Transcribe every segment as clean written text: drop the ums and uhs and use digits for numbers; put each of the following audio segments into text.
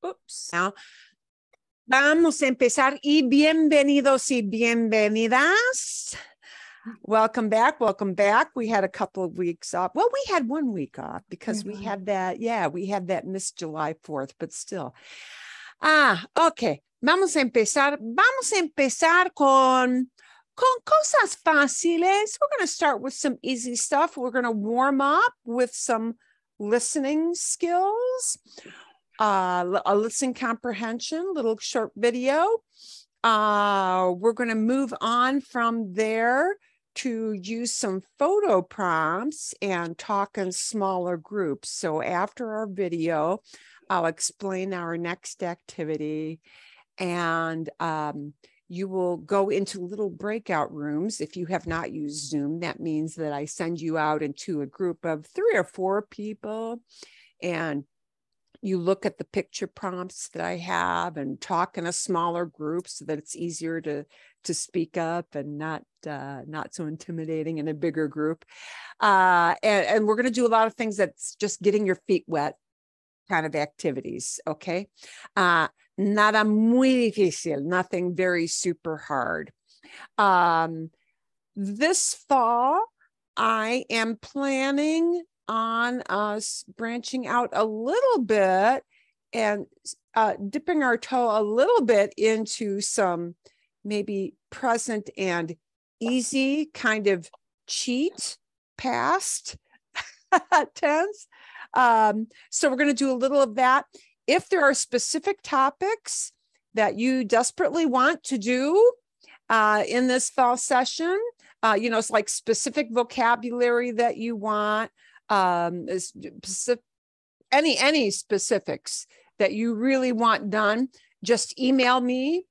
Oops. Now, vamos a empezar y bienvenidos y bienvenidas. Welcome back. Welcome back. We had a couple of weeks off. Well, we had 1 week off because we had that. Yeah, we had that missed July 4th, but still. Okay. Vamos a empezar con cosas fáciles. We're going to start with some easy stuff. We're going to warm up with some listening skills, a listening comprehension, little short video. We're going to move on from there to use some photo prompts and talk in smaller groups. So after our video, I'll explain our next activity, and you will go into little breakout rooms. If you have not used Zoom, that means that I send you out into a group of 3 or 4 people, and you look at the picture prompts that I have and talk in a smaller group so that it's easier to speak up and not so intimidating in a bigger group. And we're going to do a lot of things that's just getting your feet wet kind of activities. Okay. Nada muy difícil, nothing very super hard. This fall, I am planning on us branching out a little bit and dipping our toe a little bit into some maybe present and easy kind of cheat past tense. So we're going to do a little of that. If there are specific topics that you desperately want to do in this fall session, it's like specific vocabulary that you want, any specifics that you really want done, just email me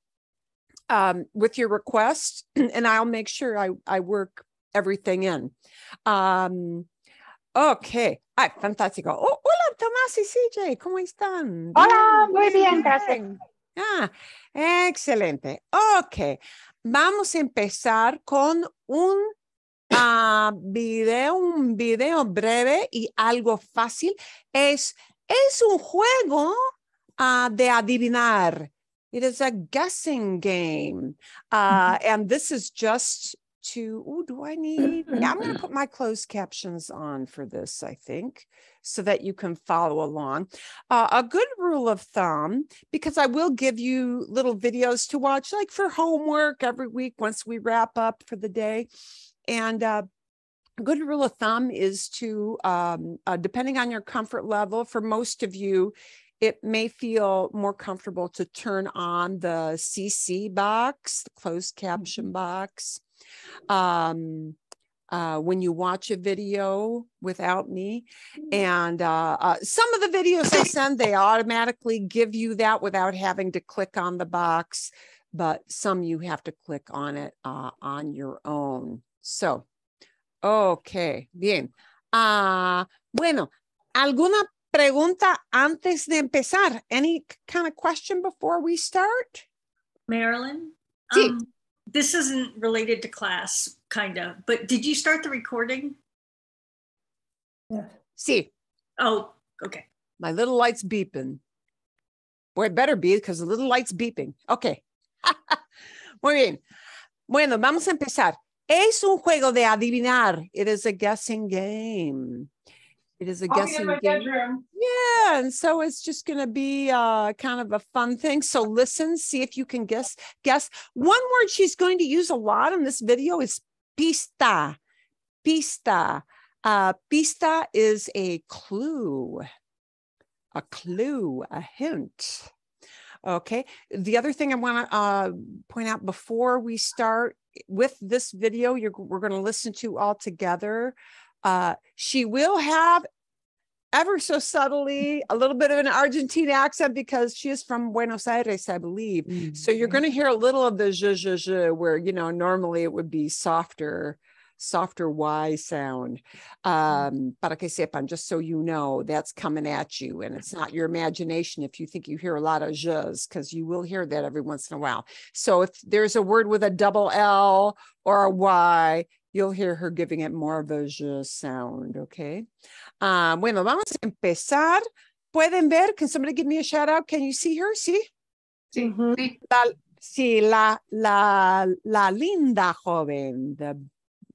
with your request, and I'll make sure I work everything in. Okay. Ay, fantástico. Oh, hola, Tomás y CJ, ¿cómo están? Hola, muy bien, gracias. Excelente. Ok, vamos a empezar con un video breve y algo fácil. Es un juego de adivinar. It is a guessing game. And this is just to, do I need, yeah, I'm going to put my closed captions on for this, I think, so that you can follow along. A good rule of thumb, because I will give you little videos to watch, like for homework every week once we wrap up for the day. And a good rule of thumb is to, depending on your comfort level, for most of you, it may feel more comfortable to turn on the CC box, the closed caption box. When you watch a video without me, and some of the videos I send, they automatically give you that without having to click on the box, but some you have to click on it on your own. So, okay, bien. Bueno, ¿alguna pregunta antes de empezar? Any kind of question before we start? Marilyn? Sí. This isn't related to class, kind of, but did you start the recording? Yeah. Sí. Oh, okay. My little light's beeping. Boy, it better be because the little light's beeping. Okay. Muy bien. Bueno, vamos a empezar. Es un juego de adivinar. It is a guessing game. It is a guessing game. Yeah, and so it's just going to be kind of a fun thing. So listen, see if you can guess. One word she's going to use a lot in this video is pista. Pista. Pista is a clue, a hint. Okay. The other thing I want to point out before we start with this video, we're going to listen to all together. She will have ever so subtly a little bit of an Argentine accent because she is from Buenos Aires, I believe. Mm-hmm. So you're going to hear a little of the zh, where, normally it would be softer Y sound. Para que sepan, just so you know, that's coming at you, and it's not your imagination if you think you hear a lot of zhs, because you will hear that every once in a while. So if there's a word with a double L or a Y, you'll hear her giving it more of a zh sound, okay? Bueno, vamos a empezar ¿Pueden ver? Can somebody give me a shout out? Can you see her? Sí. Sí, sí. Sí, la linda joven, the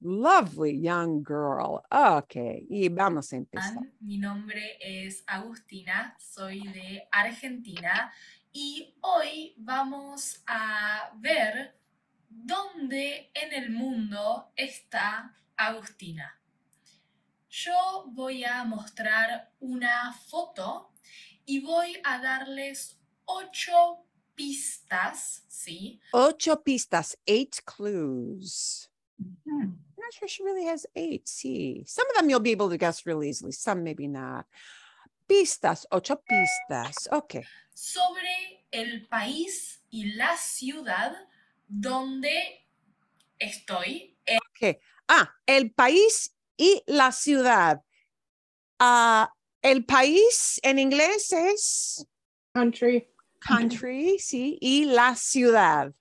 lovely young girl. Ok, y vamos a empezar. Mi nombre es Agustina, soy de Argentina y hoy vamos a ver dónde en el mundo está Agustina. Yo voy a mostrar una foto y voy a darles 8 pistas, ¿sí? 8 pistas, 8 clues. Mhm. I'm not sure she really has 8. See, some of them you'll be able to guess real easily, some maybe not. Pistas, 8 pistas. Okay. Sobre el país y la ciudad donde estoy. Okay. El país y la ciudad. El país en inglés es Country. country, sí, y la ciudad.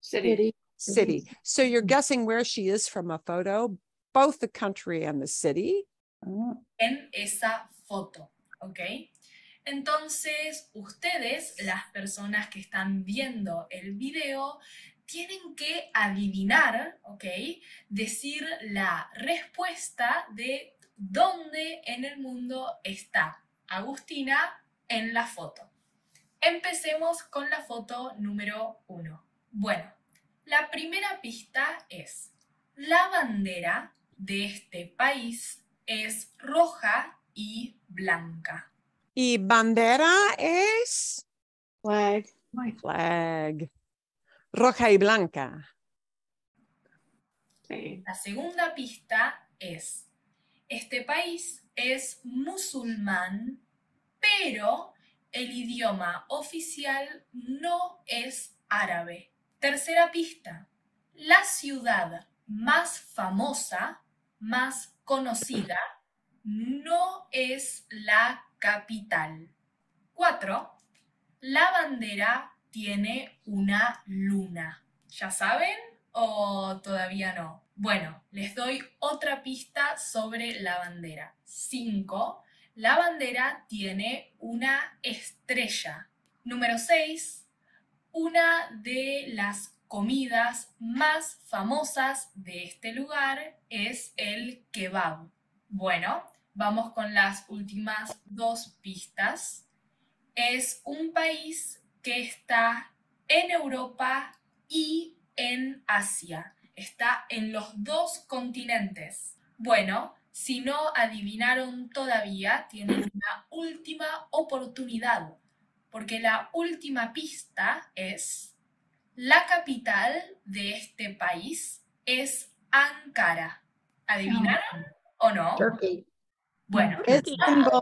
City. City. So you're guessing where she is from a photo, both the country and the city. Oh. En esa foto, ¿ok? Entonces, ustedes, las personas que están viendo el video, tienen que adivinar, ¿ok? Decir la respuesta de dónde en el mundo está Agustina en la foto. Empecemos con la foto número 1. Bueno, la primera pista es: la bandera de este país es roja y blanca. Y bandera es Flag. flag. Roja y blanca. Sí. La segunda pista es: este país es musulmán, pero el idioma oficial no es árabe. Tercera pista: la ciudad más famosa, más conocida, no es la capital. 4. La bandera tiene una luna. ¿Ya saben o todavía no? Bueno, les doy otra pista sobre la bandera. 5. La bandera tiene una estrella. Número 6. Una de las comidas más famosas de este lugar es el kebab. Bueno, vamos con las últimas 2 pistas. Es un país que está en Europa y en Asia. Está en los 2 continentes. Bueno, si no adivinaron todavía, tienen una última oportunidad, porque la última pista es: la capital de este país es Ankara. ¿Adivinaron o no? Turkey. Bueno, Istanbul.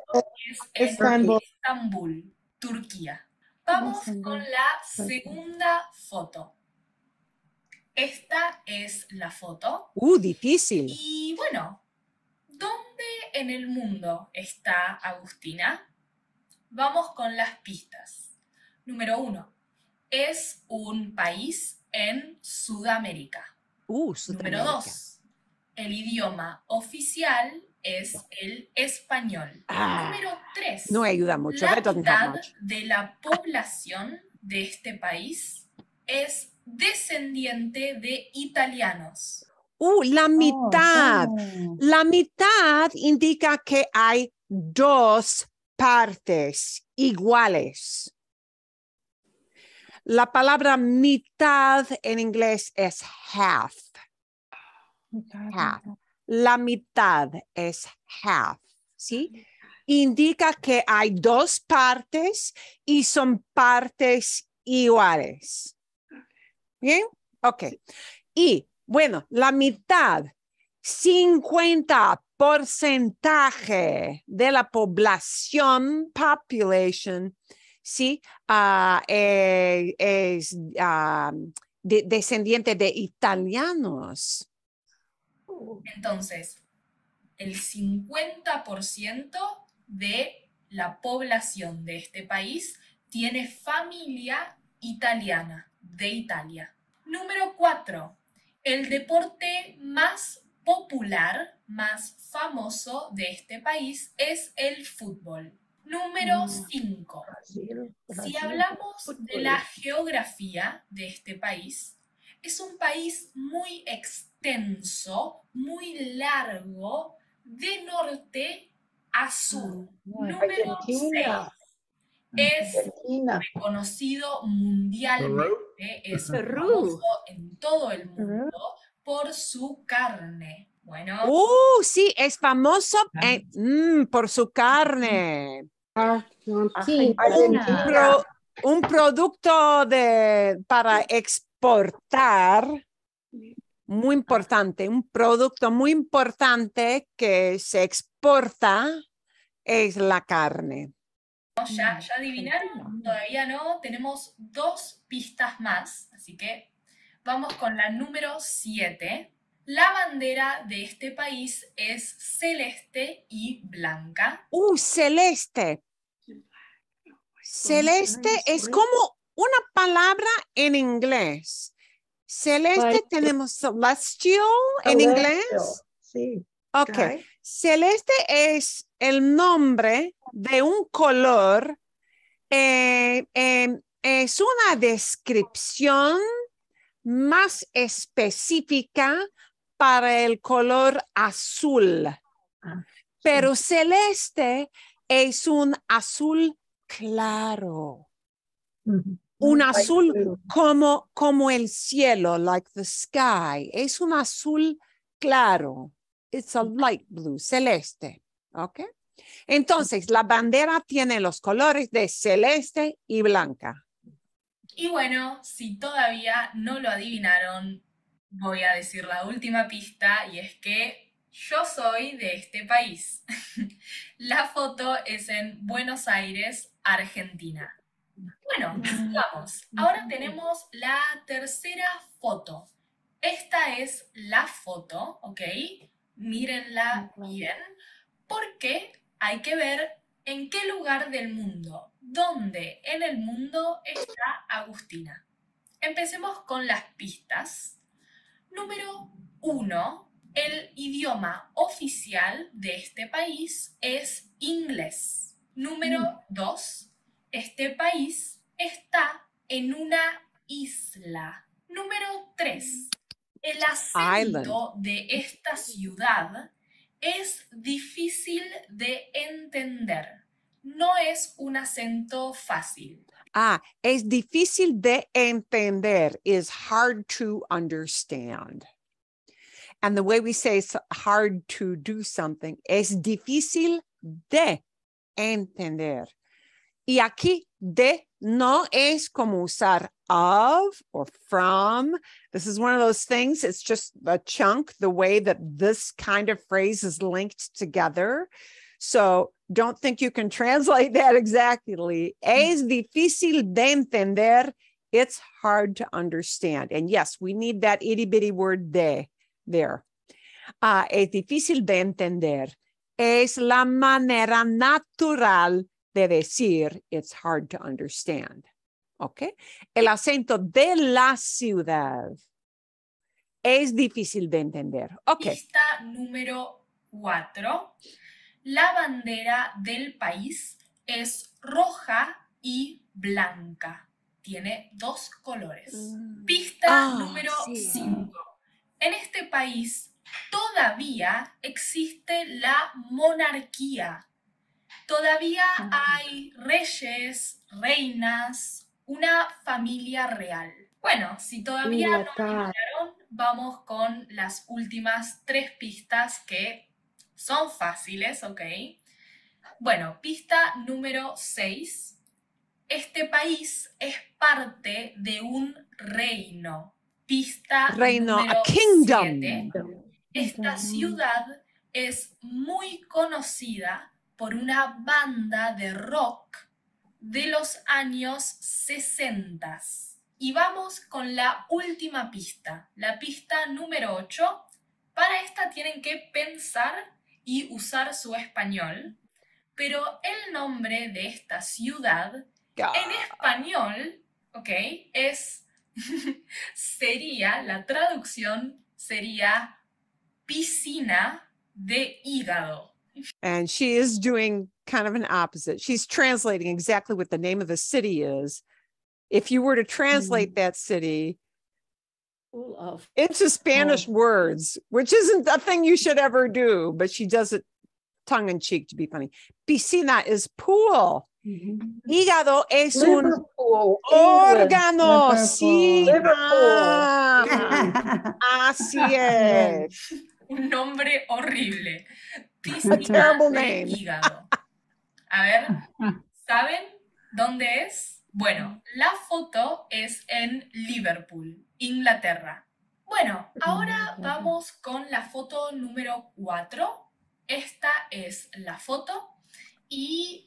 es Istanbul. Estambul, Turquía. Vamos con la segunda foto. Esta es la foto. Difícil. Y bueno, ¿dónde en el mundo está Agustina? Vamos con las pistas. Número 1. Es un país en Sudamérica. Número Sudamérica. 2. El idioma oficial es el español. Número 3. No ayuda mucho. La That doesn't help mitad much. de la población de este país es descendiente de italianos. La mitad. Oh. La mitad indica que hay 2 partes iguales. La palabra mitad en inglés es half. Half. La mitad es half, ¿sí? Indica que hay 2 partes y son partes iguales. ¿Bien? Ok. Y bueno, la mitad, 50% de la población, population, ¿sí? Es descendiente de italianos. Entonces, el 50% de la población de este país tiene familia italiana, de Italia. Número 4. El deporte más popular, más famoso de este país es el fútbol. Número 5. Si hablamos de la geografía de este país, es un país muy extenso, muy largo, de norte a sur. Número 6. Es reconocido mundialmente, es famoso en todo el mundo por su carne. Bueno, Sí, es famoso por su carne. Argentina. Un producto para exportar muy importante, un producto muy importante que se exporta es la carne. ¿ya adivinaron? Todavía no. Tenemos 2 pistas más, así que vamos con la número 7. La bandera de este país es celeste y blanca. Celeste. Celeste es como una palabra en inglés. Celeste tenemos celestial en inglés. Sí. Ok. Celeste es el nombre de un color. Es una descripción más específica para el color azul. Pero celeste es un azul claro. Un azul como el cielo, like the sky. Es un azul claro. It's a light blue, celeste. ¿Ok? Entonces, la bandera tiene los colores de celeste y blanca. Y bueno, si todavía no lo adivinaron, voy a decir la última pista y es que yo soy de este país. La foto es en Buenos Aires, Argentina. Bueno, sigamos. Ahora tenemos la tercera foto. Esta es la foto, ¿ok? Mírenla bien, porque hay que ver en qué lugar del mundo, dónde en el mundo está Agustina. Empecemos con las pistas. Número 1. El idioma oficial de este país es inglés. Número 2. Este país está en una isla. Número 3. El acento de esta ciudad es difícil de entender. No es un acento fácil. Es difícil de entender, is hard to understand. And the way we say it's hard to do something, es difícil de entender. Y aquí de no es como usar of or from. This is one of those things. It's just a chunk, the way that this kind of phrase is linked together. So don't think you can translate that exactly. Es difícil de entender. It's hard to understand. And yes, we need that itty bitty word de there. Es difícil de entender. Es la manera natural de decir it's hard to understand. ¿Ok? El acento de la ciudad es difícil de entender. Ok. Pista número 4. La bandera del país es roja y blanca. Tiene 2 colores. Pista número 5. En este país todavía existe la monarquía. Todavía hay reyes, reinas, una familia real. Bueno, si todavía no adivinaron, vamos con las últimas 3 pistas que son fáciles, ¿ok? Bueno, pista número 6. Este país es parte de un reino. Pista número 7. Esta ciudad es muy conocida por una banda de rock de los años 60. Y vamos con la última pista, la pista número 8. Para esta tienen que pensar y usar su español, pero el nombre de esta ciudad en español, ¿ok? Sería, la traducción sería piscina de hígado. And she is doing kind of an opposite. She's translating exactly what the name of the city is. If you were to translate that city into Spanish words, which isn't a thing you should ever do, but she does it tongue in cheek to be funny. Piscina is pool. Hígado es un Liverpool, órgano. England. Sí. Así es. Un nombre horrible. A Piscina terrible de name. hígado. A ver, ¿saben dónde es? Bueno, la foto es en Liverpool, Inglaterra. Bueno, ahora vamos con la foto número 4. Esta es la foto y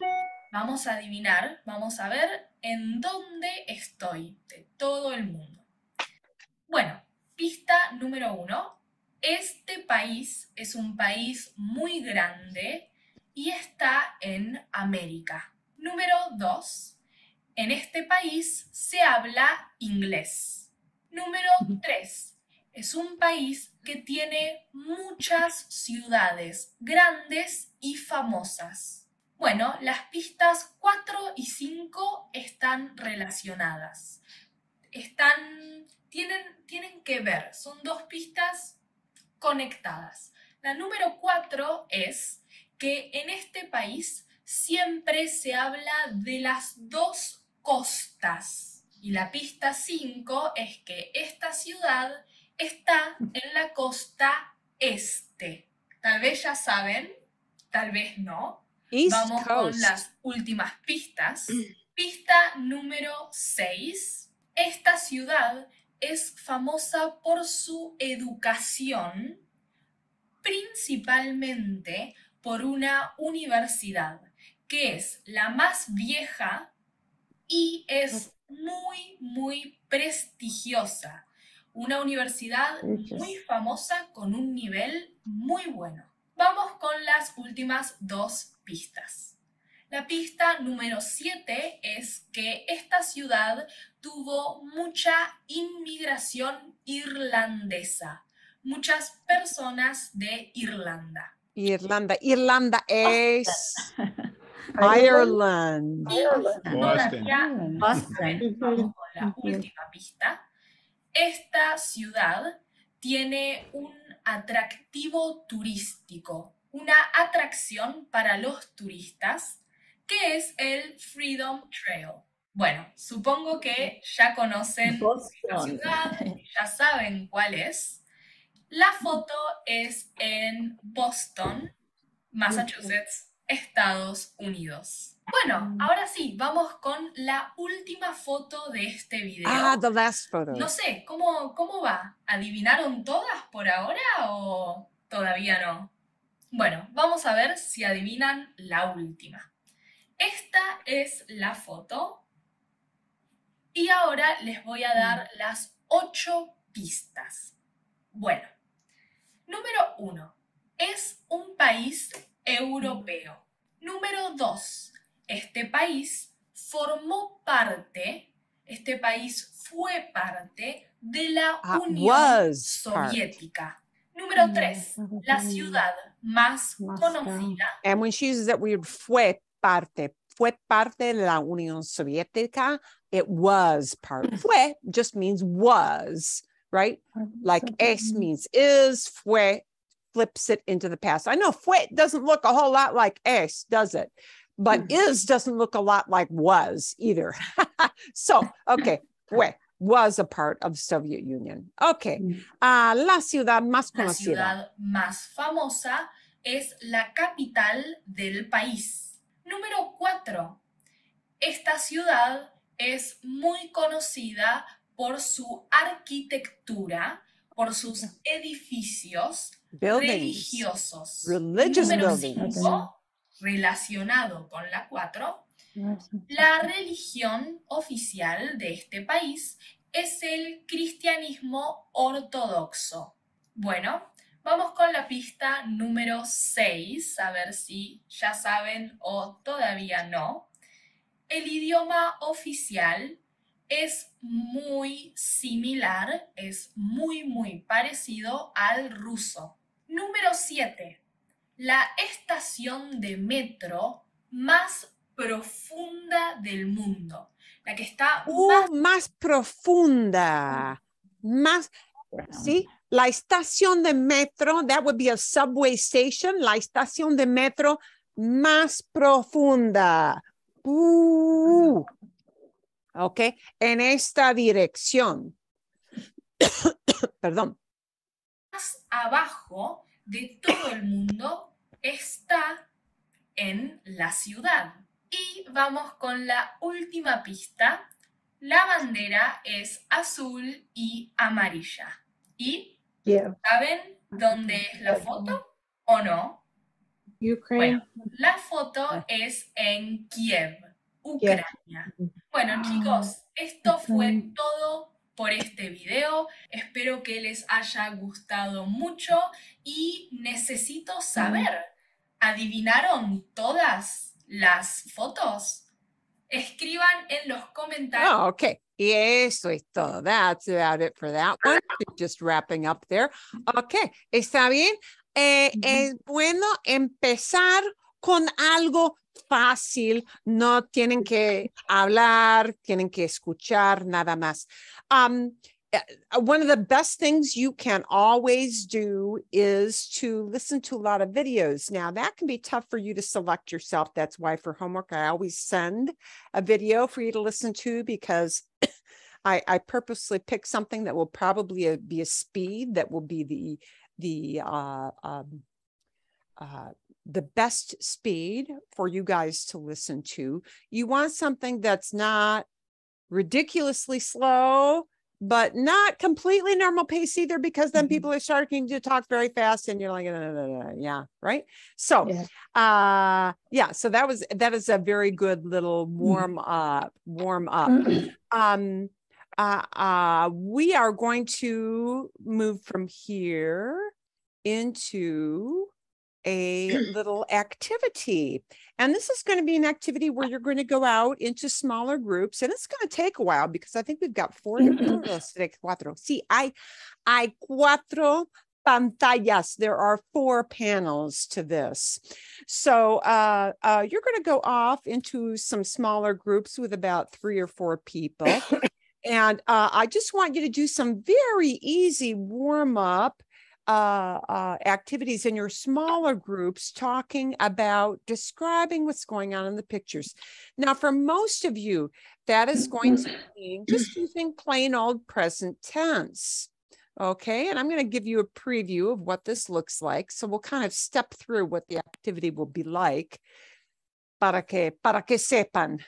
vamos a adivinar, vamos a ver en dónde estoy de todo el mundo. Bueno, pista número 1. Este país es un país muy grande y está en América. Número 2. En este país se habla inglés. Número 3. Es un país que tiene muchas ciudades grandes y famosas. Bueno, las pistas 4 y 5 están relacionadas. Tienen que ver, son dos pistas conectadas. La número 4 es que en este país siempre se habla de las dos costas. Y la pista 5 es que esta ciudad está en la costa este. Tal vez ya saben, tal vez no. East Vamos con Coast. las últimas pistas. Pista número 6. Esta ciudad es famosa por su educación, principalmente por una universidad que es la más vieja y es muy, muy prestigiosa. Una universidad muy famosa con un nivel muy bueno. Vamos con las últimas dos pistas. La pista número 7 es que esta ciudad tuvo mucha inmigración irlandesa. Muchas personas de Irlanda. Irlanda. Irlanda es Ireland. Y Boston. todavía no Boston. saben. Vamos con la última pista. Esta ciudad tiene un atractivo turístico, una atracción para los turistas, que es el Freedom Trail. Bueno, supongo que ya conocen esta ciudad, ya saben cuál es. La foto es en Boston, Massachusetts, Estados Unidos. Bueno, ahora sí, vamos con la última foto de este video. The last photo. No sé, ¿cómo va? ¿Adivinaron todas por ahora o todavía no? Bueno, vamos a ver si adivinan la última. Esta es la foto y ahora les voy a dar las 8 pistas. Bueno, número 1. Es un país europeo. Número 2. Este país fue parte de la Unión was part. Soviética. Número 3. La ciudad más conocida. And when she uses that word fue parte de la Unión Soviética, it was part. Fue just means was, right? Like es means is, fue flips it into the past. I know fue doesn't look a whole lot like es, does it? But is doesn't look a lot like was either. So, okay, fue was a part of the Soviet Union. Okay, la ciudad más La conocida. ciudad más famosa es la capital del país. Número 4. Esta ciudad es muy conocida por su arquitectura, por sus edificios Buildings. religiosos. Religious Número buildings. 5, relacionado con la 4, la religión oficial de este país es el cristianismo ortodoxo. Bueno, vamos con la pista número 6, a ver si ya saben o todavía no. El idioma oficial es muy similar, es muy parecido al ruso. Número 7. La estación de metro más profunda del mundo. La que está más profunda. Más, ¿sí? La estación de metro, that would be a subway station, la estación de metro más profunda. Ok, en esta dirección. Perdón. más abajo de todo el mundo está en la ciudad. Y vamos con la última pista. La bandera es azul y amarilla. ¿Y saben dónde es la foto o no? Ukraine. Bueno, la foto es en Kiev, Ucrania. Bueno, chicos, esto fue todo por este video. Espero que les haya gustado mucho y necesito saber, ¿adivinaron todas las fotos? Escriban en los comentarios. Oh, okay. Y eso es todo. That's about it for that one. Just wrapping up there. Okay. ¿Está bien? Es bueno empezar con algo fácil. No tienen que hablar, tienen que escuchar nada más. One of the best things you can always do is to listen to a lot of videos. Now, that can be tough for you to select yourself. That's why for homework, I always send a video for you to listen to because I purposely pick something that will probably be a speed that will be the best speed for you guys to listen to. You want something that's not ridiculously slow, but not completely normal pace either, because then people are starting to talk very fast and you're like, yeah, right? So, so that is a very good little warm up. We are going to move from here into a little activity. And this is going to be an activity where you're going to go out into smaller groups. And it's going to take a while because I think we've got hay cuatro pantallas. There are 4 panels to this. So you're going to go off into some smaller groups with about 3 or 4 people. And I just want you to do some very easy warm-up activities in your smaller groups, talking about describing what's going on in the pictures. Now, for most of you, that is going to mean just using plain old present tense. Okay, and I'm going to give you a preview of what this looks like. So we'll kind of step through what the activity will be like para que sepan,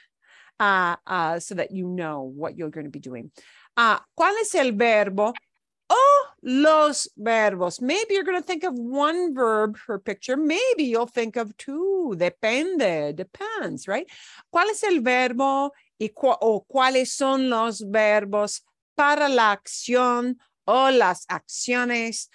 so that you know what you're going to be doing. ¿Cuál es el verbo? Los verbos. Maybe you're going to think of one verb per picture. Maybe you'll think of 2. Depende. Depends, right? ¿Cuál es el verbo o cuáles son los verbos para la acción o las acciones?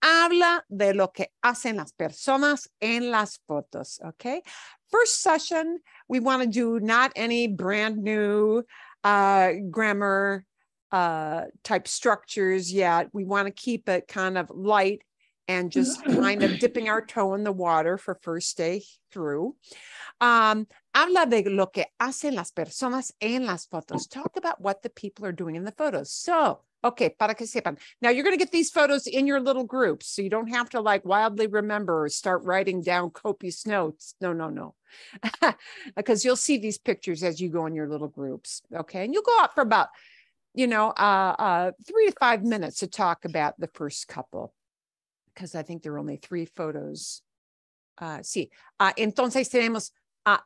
Habla de lo que hacen las personas en las fotos, okay? First session, we want to do not any brand new grammar type structures yet. We want to keep it kind of light and just kind of dipping our toe in the water for first day through. Habla de lo que hacen las personas en las fotos. Talk about what the people are doing in the photos. So, okay, para que sepan. Now you're going to get these photos in your little groups, so you don't have to like wildly remember or start writing down copious notes. No. Because you'll see these pictures as you go in your little groups. Okay, and you'll go out for about 3 to 5 minutes to talk about the first couple, because I think there are only 3 photos. Sí. Entonces tenemos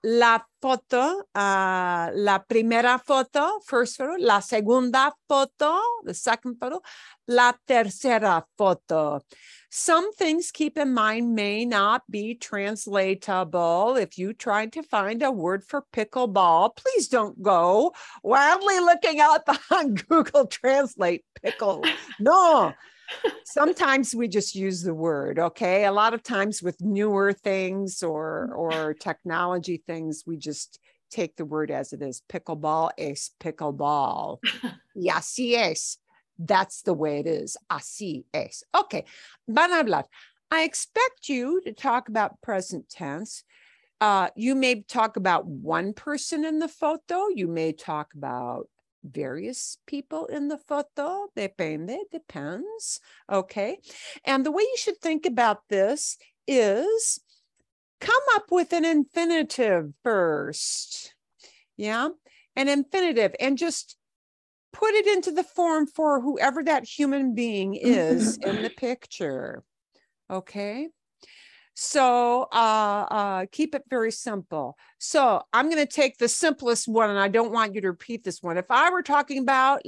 la foto, la primera foto, first photo, la segunda foto, the second photo, la tercera foto. Some things, keep in mind, may not be translatable. If you tried to find a word for pickleball, please don't go wildly looking up on Google Translate pickle. No. Sometimes we just use the word, okay? A lot of times with newer things or technology things, we just take the word as it is. Pickleball es pickleball. Y así es. That's the way it is. Así es. Okay. Van a hablar. I expect you to talk about present tense. You may talk about one person in the photo. You may talk about various people in the photo. Depends. Okay. And the way you should think about this is come up with an infinitive first. Yeah. An infinitive, and just put it into the form for whoever that human being is in the picture. Okay. So keep it very simple. So I'm going to take the simplest one, and I don't want you to repeat this one. If I were talking about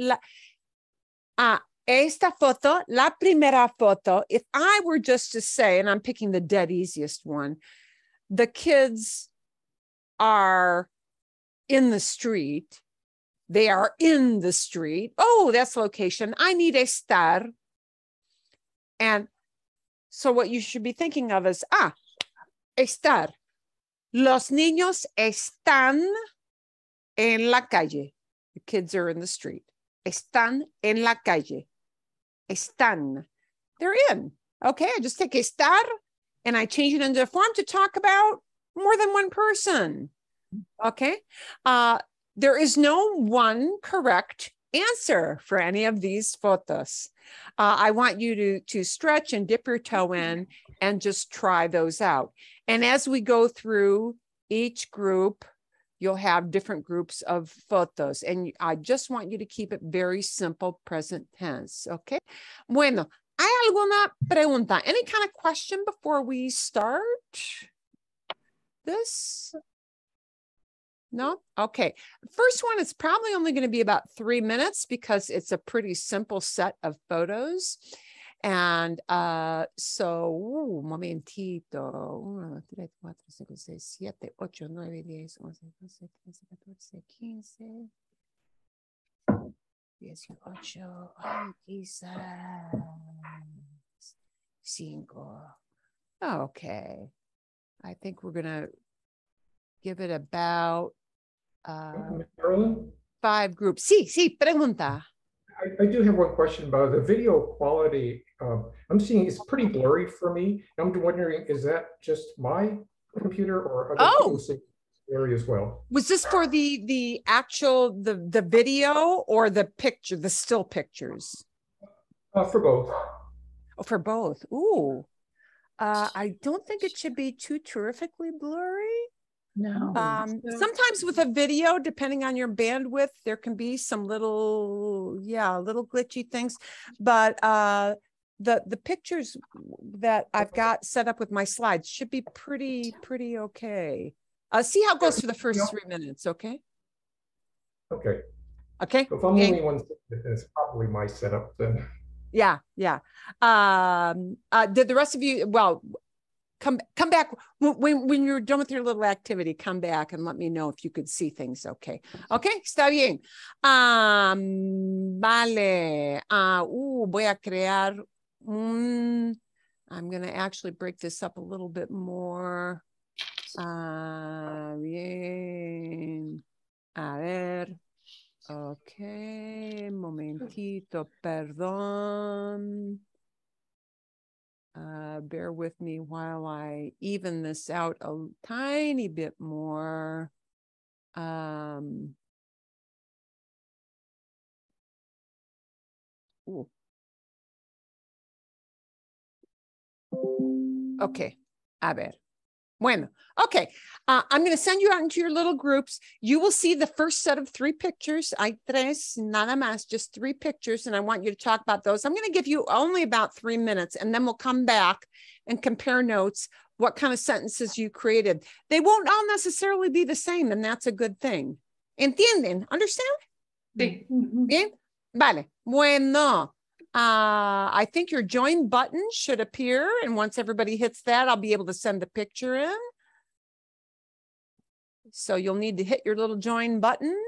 esta foto, la primera foto, if I were just to say, and I'm picking the dead easiest one, the kids are in the street. They are in the street. Oh, that's location. I need estar. And so what you should be thinking of is, estar. Los niños están en la calle. The kids are in the street. Están en la calle. Están. They're in. Okay, I just take estar and I change it into a form to talk about more than one person. Okay. There is no one correct answer for any of these photos. I want you to stretch and dip your toe in and just try those out. And as we go through each group, you'll have different groups of photos. And I just want you to keep it very simple, present tense. Okay. Bueno, ¿hay alguna pregunta? Any kind of question before we start this? No? Okay. First one is probably only going to be about 3 minutes because it's a pretty simple set of photos. And so, momentito. 1, 2, 3, 4, 5, 6, 7, 8, 9, 10, 11, 12, 13, 14, 15, 18. Ay, quizás 5. Okay. I think we're going to give it about Marilyn? 5 groups. Sí, pregunta. I do have one question about the video quality. I'm seeing it's pretty blurry for me. I'm wondering, is that just my computer or other people seeing blurry as well? Was this for the actual the video or the picture, the still pictures? For both. Oh, for both. Ooh. I don't think it should be too terrifically blurry. No. Sometimes with a video, depending on your bandwidth, there can be some little glitchy things. But the pictures that I've got set up with my slides should be pretty okay. See how it goes for the first 3 minutes, okay? Okay. Okay. So if I'm only one, it's probably my setup then. Yeah. Did the rest of you, well, come back when you're done with your little activity, come back and let me know if you could see things okay. Okay, está bien. Vale. Voy a crear I'm going to actually break this up a little bit more. Bien. A ver. Okay, momentito, perdón. Bear with me while I even this out a tiny bit more. Okay, a ver. Bueno, okay. I'm going to send you out into your little groups. You will see the first set of 3 pictures. Hay 3, nada más, just 3 pictures. And I want you to talk about those. I'm going to give you only about 3 minutes, and then we'll come back and compare notes, what kind of sentences you created. They won't all necessarily be the same, and that's a good thing. ¿Entienden? Understand? Sí. Bien? Vale. Bueno. I think your join button should appear. And once everybody hits that, I'll be able to send the picture in. So you'll need to hit your little join button.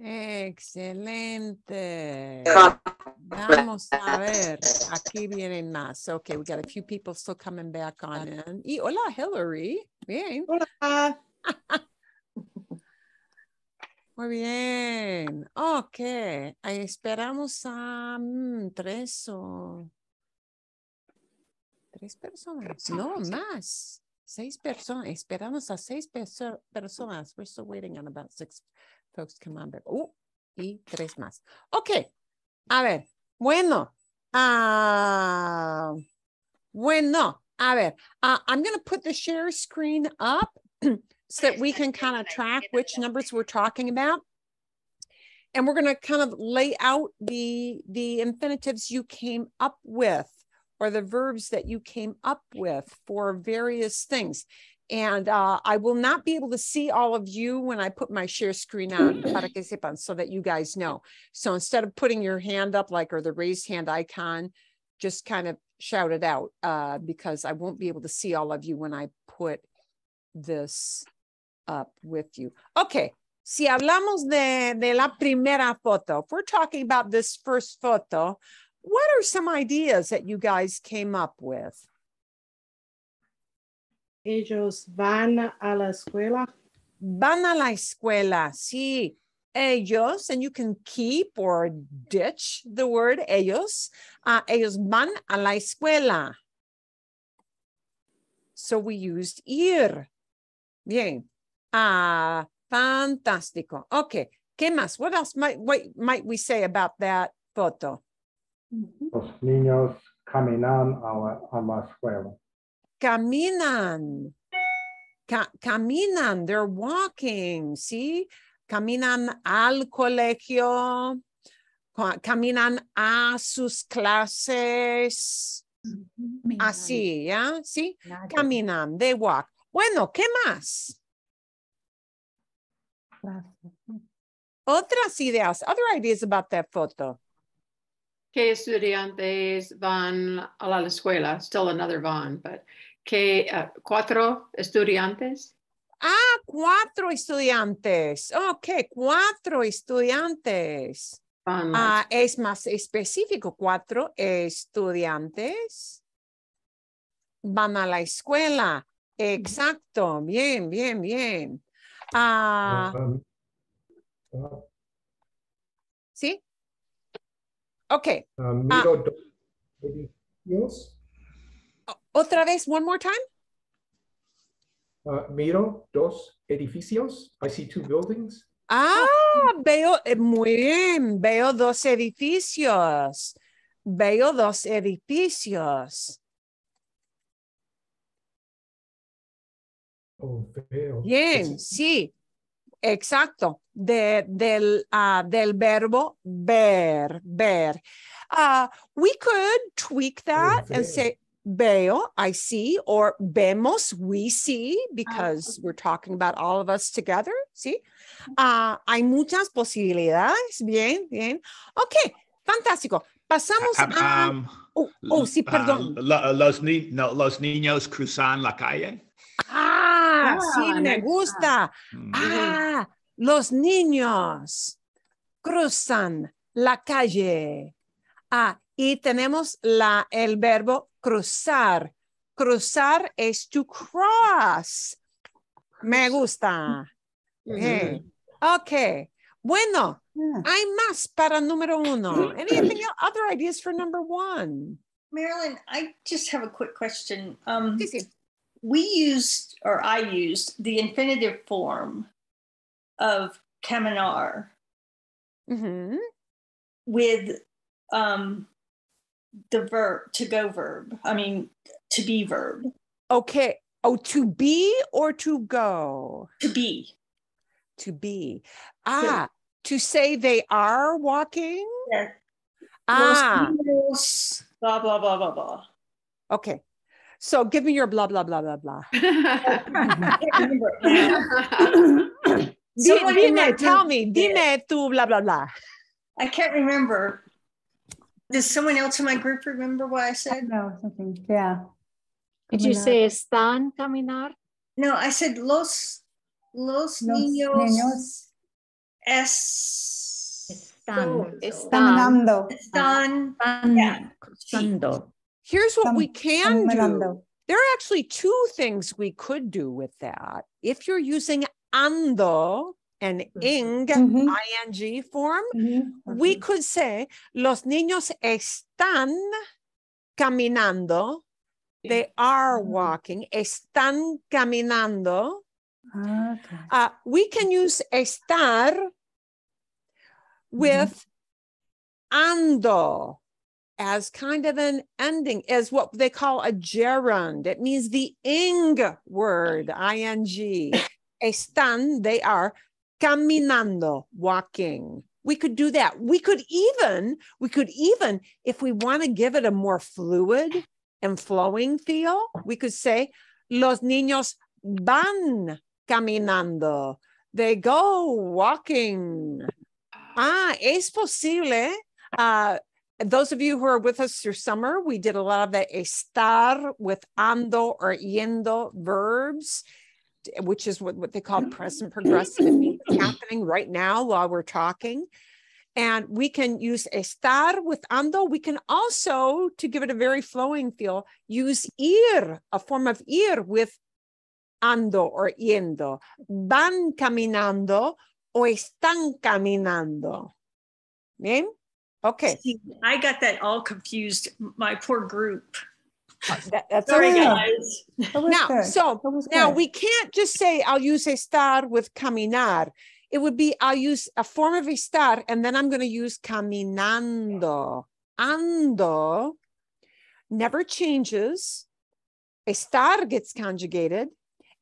Excelente. Vamos a ver. Aquí vienen más. Okay, we got a few people still coming back on in. Y hola, Hillary. Bien. Hola. Muy bien. Ok. Ahí esperamos a tres personas. No, más. 6 personas. Esperamos a 6 personas. We're still waiting on about 6 folks to come on. Y 3 más. Ok. A ver. Bueno. Bueno. A ver. I'm going to put the share screen up so that we can kind of track which numbers we're talking about. And we're going to kind of lay out the infinitives you came up with, or the verbs that you came up with for various things. And I will not be able to see all of you when I put my share screen on, para que sepan, so that you guys know. So instead of putting your hand up, or the raised hand icon, just kind of shout it out, because I won't be able to see all of you when I put this up with you. Okay. Si hablamos de la primera foto, if we're talking about this first photo, what are some ideas that you guys came up with? Ellos van a la escuela. Van a la escuela, sí. Ellos, and you can keep or ditch the word ellos. Ellos van a la escuela. So we used ir. Bien. Fantástico. Okay. ¿Qué más? What else might we say about that photo? Los niños caminan a la escuela. Caminan. Caminan. They're walking. See? Caminan al colegio. Caminan a sus clases. Así, ¿ya? ¿Sí? Caminan. They walk. Bueno, ¿qué más? Otras ideas, other ideas about that photo. ¿Qué estudiantes van a la escuela? Still another van, but ¿qué 4 estudiantes? 4 estudiantes. Ok, 4 estudiantes. Es más específico, 4 estudiantes van a la escuela. Exacto, bien, bien, bien. ¿Sí? Ok. Miro dos edificios. Otra vez, one more time. Miro dos edificios. I see 2 buildings. Veo, muy bien, veo 2 edificios. Veo 2 edificios. Oh, veo. Bien, sí, exacto. Del verbo ver. We could tweak that and say veo, I see, or vemos, we see, because we're talking about all of us together, ¿sí? Hay muchas posibilidades. Bien, bien. Ok, fantástico. Pasamos a... sí, perdón. Los niños cruzan la calle. Sí, me gusta. Los niños cruzan la calle. Y tenemos el verbo cruzar. Cruzar es to cross. Me gusta. Ok. Bueno, hay más para número 1. Anything else? Other ideas for number 1? Marilyn, I just have a quick question. Sí. I used the infinitive form of caminar with the verb, to go verb. I mean, to be verb. Okay. Oh, to be or to go? To be. To be. To say they are walking? Yeah. Los niños, blah, blah, blah, blah, blah. Okay. So give me your blah, blah, blah, blah, blah. Tell me, dime tu blah, blah, blah. I can't remember. Does someone else in my group remember what I said? No, something. Yeah. Did you say están caminar? No, I said los niños Caminando. Cruzando. Here's what we can do. Caminando. There are actually two things we could do with that. If you're using ando and ing, ing form, we could say, los niños están caminando. They are walking. Están caminando. Okay. We can use estar with ando as kind of an ending, as what they call a gerund. It means the ing word, ing. Están, they are caminando, walking. We could do that. We could even, if we want to give it a more fluid and flowing feel, we could say, los niños van caminando. They go walking. Es posible. Those of you who are with us through summer, we did a lot of the estar with ando or yendo verbs, which is what they call present progressive. It means it's happening right now while we're talking. And we can use estar with ando. We can also, to give it a very flowing feel, use ir, a form of ir with ando or yendo. Van caminando o están caminando. Bien? Okay. See, I got that all confused. My poor group. That's Sorry, okay. guys. Now we can't just say I'll use estar with caminar. It would be I'll use a form of estar and then I'm going to use caminando. Ando never changes. Estar gets conjugated.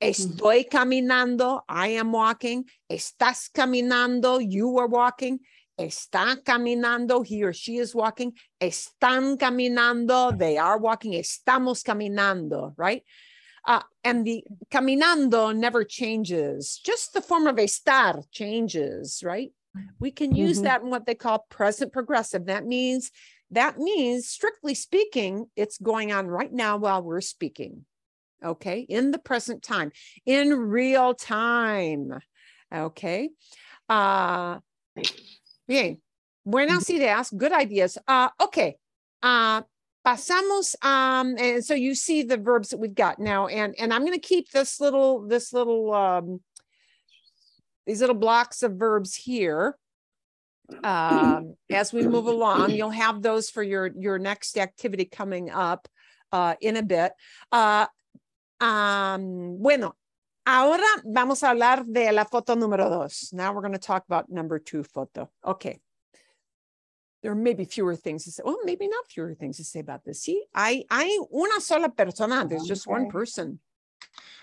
Estoy caminando. I am walking. Estás caminando. You are walking. Está caminando, he or she is walking. Están caminando, they are walking. Estamos caminando, right? And the caminando never changes. Just the form of estar changes, right? We can use that in what they call present progressive. That means, strictly speaking, it's going on right now while we're speaking. Okay, in the present time, in real time. Okay. Bien, buenas ideas, good ideas. Okay, pasamos. And so you see the verbs that we've got now, and I'm going to keep these little blocks of verbs here. As we move along, you'll have those for your next activity coming up in a bit. Bueno. Ahora vamos a hablar de la foto número 2. Now we're going to talk about number 2 photo. Okay. There may be fewer things to say. Well, maybe not fewer things to say about this. See, hay una sola persona. There's just one person.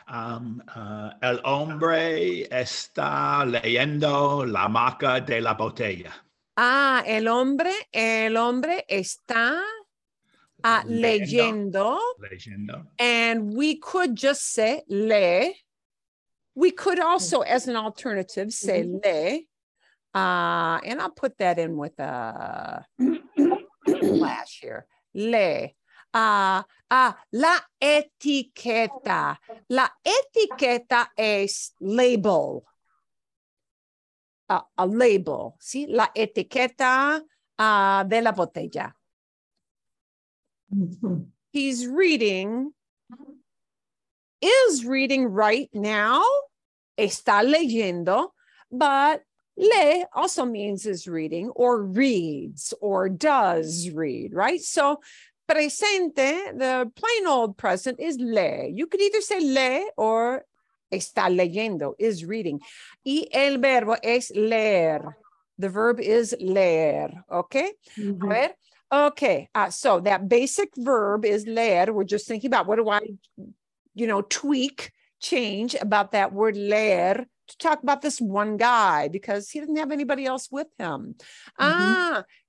El hombre está leyendo la marca de la botella. El hombre está leyendo. And we could just say lee. We could also, as an alternative, say lee. And I'll put that in with a flash here. Lee. La etiqueta. La etiqueta es label. A label. ¿Sí? La etiqueta de la botella. He's reading. Is reading right now. Está leyendo. But lee also means is reading or reads or does read, right? So presente, the plain old present is lee. You could either say lee or está leyendo, is reading. Y el verbo es leer. The verb is leer, okay? A ver. Okay, so that basic verb is leer. We're just thinking about what do I, change about that word leer to talk about this one guy because he doesn't have anybody else with him.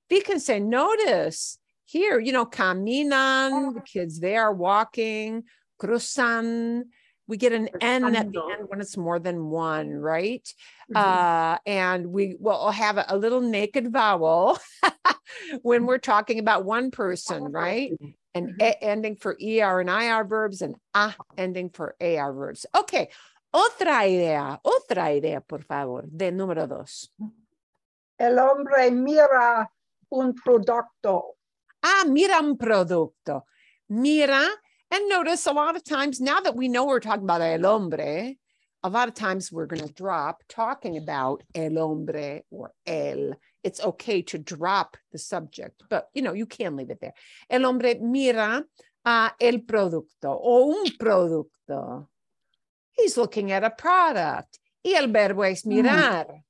We can say, notice here, caminan, the kids, they are walking, cruzan. We get an N at the end when it's more than one, right? And we will have a little naked vowel when we're talking about one person, right? And ending for ER and IR verbs and ending for AR verbs. Okay, Otra idea, por favor, de número 2. El hombre mira un producto. Mira un producto. Mira, and notice a lot of times, now that we know we're talking about el hombre, a lot of times we're going to drop talking about el hombre or el. It's okay to drop the subject, but you can leave it there. El hombre mira el producto o un producto. He's looking at a product. Y el verbo es mirar.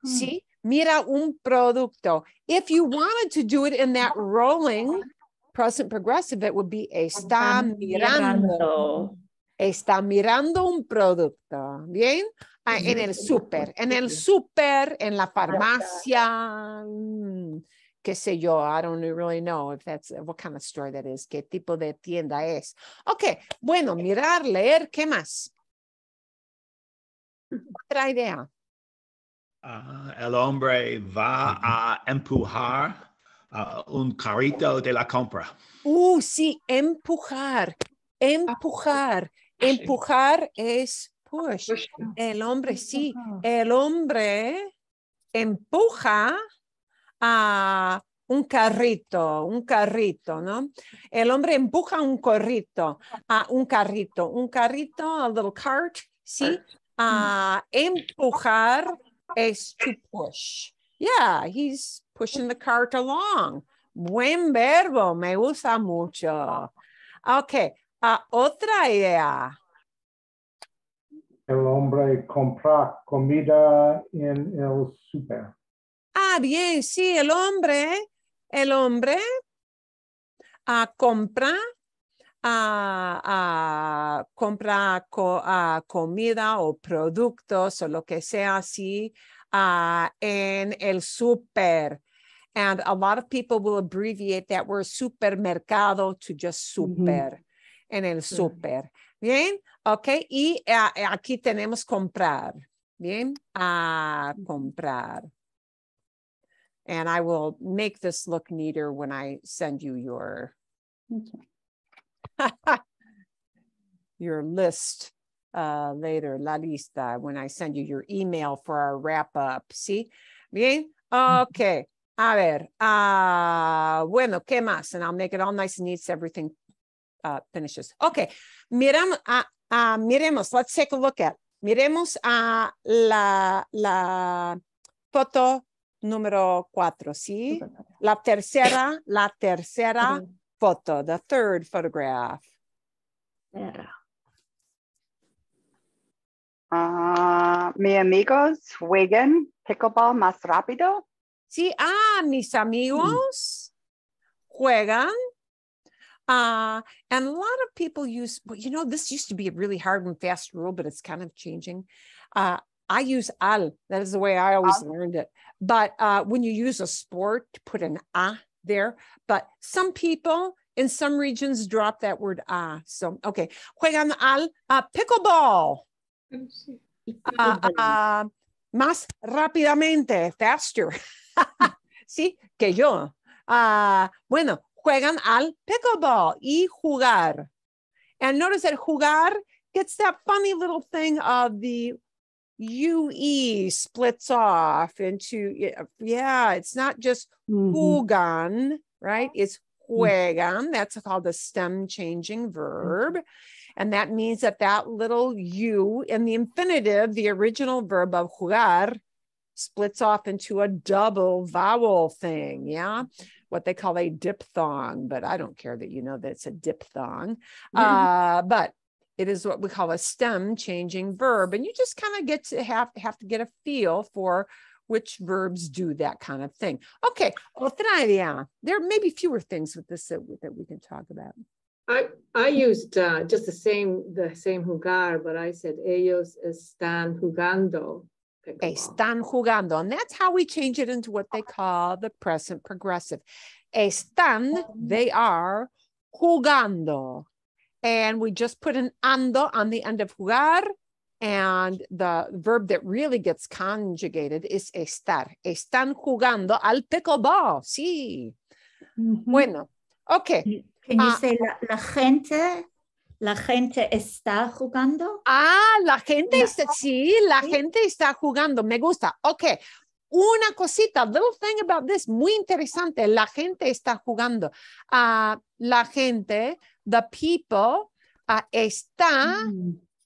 ¿Sí? Mira un producto. If you wanted to do it in that rolling present progressive, it would be está mirando. Está mirando un producto. ¿Bien? En el súper. En el súper, en la farmacia. Qué sé yo. I don't really know if that's what kind of store that is. Qué tipo de tienda es. Ok. Bueno, mirar, leer. ¿Qué más? Otra idea. El hombre va a empujar un carrito de la compra. Sí, empujar. Empujar. Empujar es push. El hombre, sí. El hombre empuja a un carrito, ¿no? El hombre empuja un carrito, un carrito, a little cart, ¿sí? Empujar is to push. Yeah, he's pushing the cart along. Buen verbo, me gusta mucho. Okay, otra idea. El hombre compra comida en el súper. Bien, sí, el hombre compra comida o productos o lo que sea así en el súper. And a lot of people will abbreviate that word supermercado to just super. En el súper. Bien, ok. Y aquí tenemos comprar. Bien, comprar. And I will make this look neater when I send you your your list later, la lista, when I send you your email for our wrap up. ¿Sí? Bien, okay. A ver, bueno, ¿qué más? And I'll make it all nice and neat so everything finishes. Okay, miremos, let's take a look at. Miremos la foto número 4, ¿sí? La tercera foto, the third photograph. Mis amigos juegan pickleball más rápido. Sí, mis amigos juegan. And a lot of people use, well, this used to be a really hard and fast rule, but it's kind of changing. I use al. That is the way I always learned it. But when you use a sport, put an there. But some people in some regions drop that word So, okay. Juegan al pickleball. Más rápidamente, faster. Sí, que yo. Bueno, juegan al pickleball y jugar. And notice that jugar gets that funny little thing of the UE splits off into, it's not just jugan, right? It's juegan. That's called the stem changing verb. And that means that little U in the infinitive, the original verb of jugar, splits off into a double vowel thing, yeah? What they call a diphthong, but I don't care that you know that it's a diphthong. But it is what we call a stem changing verb. And you just kind of get to have to get a feel for which verbs do that kind of thing. Okay, otra idea. There may be fewer things with this that we can talk about. I used just the same jugar, but I said ellos están jugando. Están jugando. And that's how we change it into what they call the present progressive. Están, they are jugando. And we just put an ando on the end of jugar. And the verb that really gets conjugated is estar. Están jugando al pickleball. Sí. Bueno, okay. Can you say la gente La gente está jugando. Ah, la gente está, sí, la gente está jugando. Me gusta. Ok. Una cosita, little thing about this, muy interesante. La gente está jugando. La gente, the people, está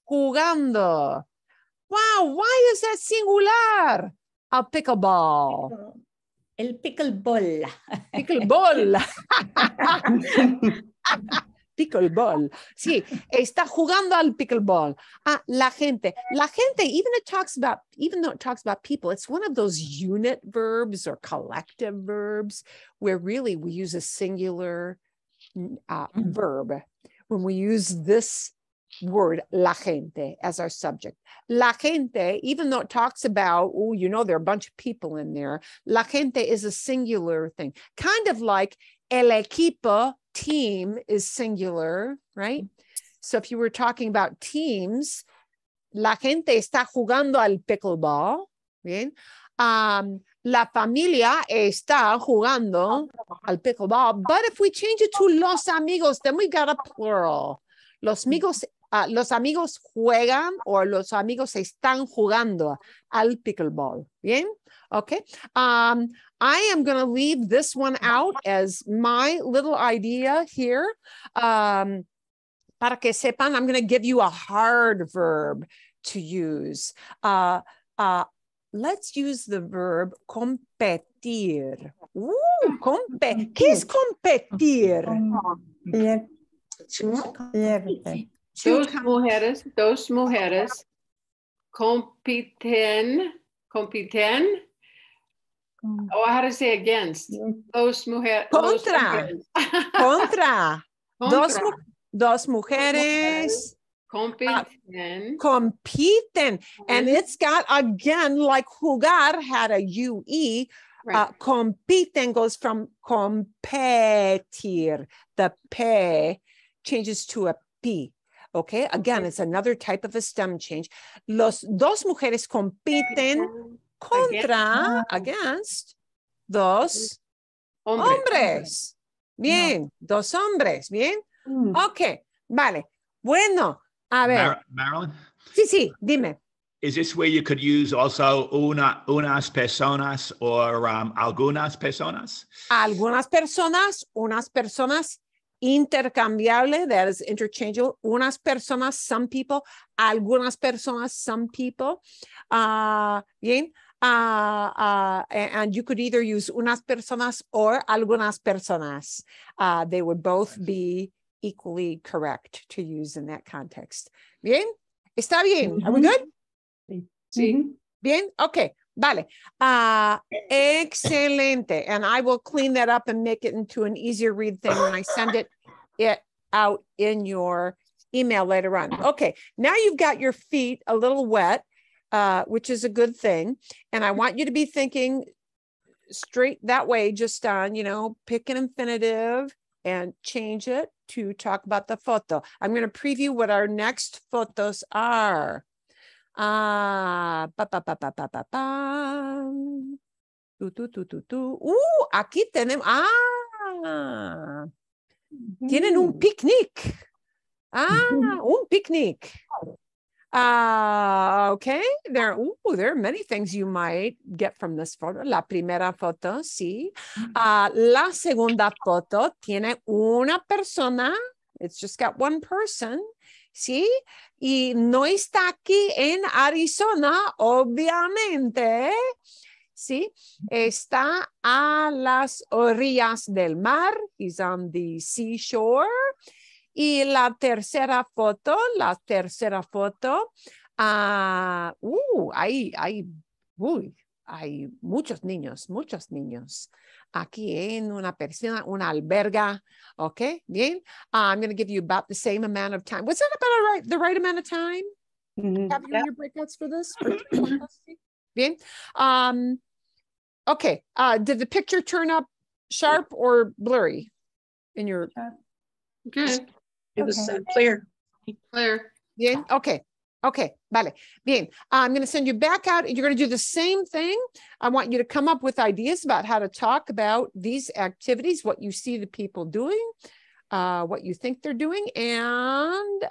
jugando. Wow, why is that singular? A pickleball. El pickleball. Pickleball. Pickleball. Sí, está jugando al pickleball. La gente, even though it talks about people, it's one of those unit verbs or collective verbs where really we use a singular verb when we use this word, la gente, as our subject. La gente, even though it talks about, oh, you know, there are a bunch of people in there, la gente is a singular thing, kind of like el equipo, team, is singular, right? So if you were talking about teams, la gente está jugando al pickleball, bien. La familia está jugando al pickleball, but if we change it to los amigos, then we got a plural. Los amigos juegan or los amigos están jugando al pickleball. Bien? Okay. I am going to leave this one out as my little idea here. Para que sepan, I'm going to give you a hard verb to use. Let's use the verb competir. ¿Qué es competir? Dos mujeres compiten. Oh, how to say against? Dos mujeres. Contra. Dos mujeres compiten. And it's got, again, like jugar had a UE. Right. Compiten goes from competir. The P changes to a P. Okay, again, it's another type of a stem change. Los dos mujeres compiten against dos hombres. Bien, dos hombres. Bien. Ok, vale. Bueno, a ver. Marilyn? Sí, dime. Is this where you could use also unas personas or algunas personas? Algunas personas, unas personas, intercambiable, that is interchangeable. Unas personas, some people. Algunas personas, some people. Bien. And you could either use unas personas or algunas personas. They would both be equally correct to use in that context. Bien? ¿Está bien? Are we good? Sí. Bien? Okay. Vale. Excelente. And I will clean that up and make it into an easier read thing when I send it out in your email later on. Okay. Now you've got your feet a little wet, which is a good thing. And I want you to be thinking straight that way, just on, pick an infinitive and change it to talk about the photo. I'm going to preview what our next photos are. Aquí tenemos, tienen un picnic. Un picnic. Okay, there are many things you might get from this photo. La primera foto, sí. La segunda foto tiene una persona. It's just got one person, sí. Y no está aquí en Arizona, obviamente, sí. Está a las orillas del mar. He's on the seashore. Y la tercera foto, hay muchos niños. Aquí en una persona, una alberga. Okay, bien. I'm going to give you about the same amount of time. Was that about the right amount of time? Have you in your breakouts for this? Bien. Okay. Did the picture turn up sharp or blurry in your? Good. It was clear. Bien. Okay. Vale. Bien. I'm going to send you back out. You're going to do the same thing. I want you to come up with ideas about how to talk about these activities, what you see the people doing. what you think they're doing, and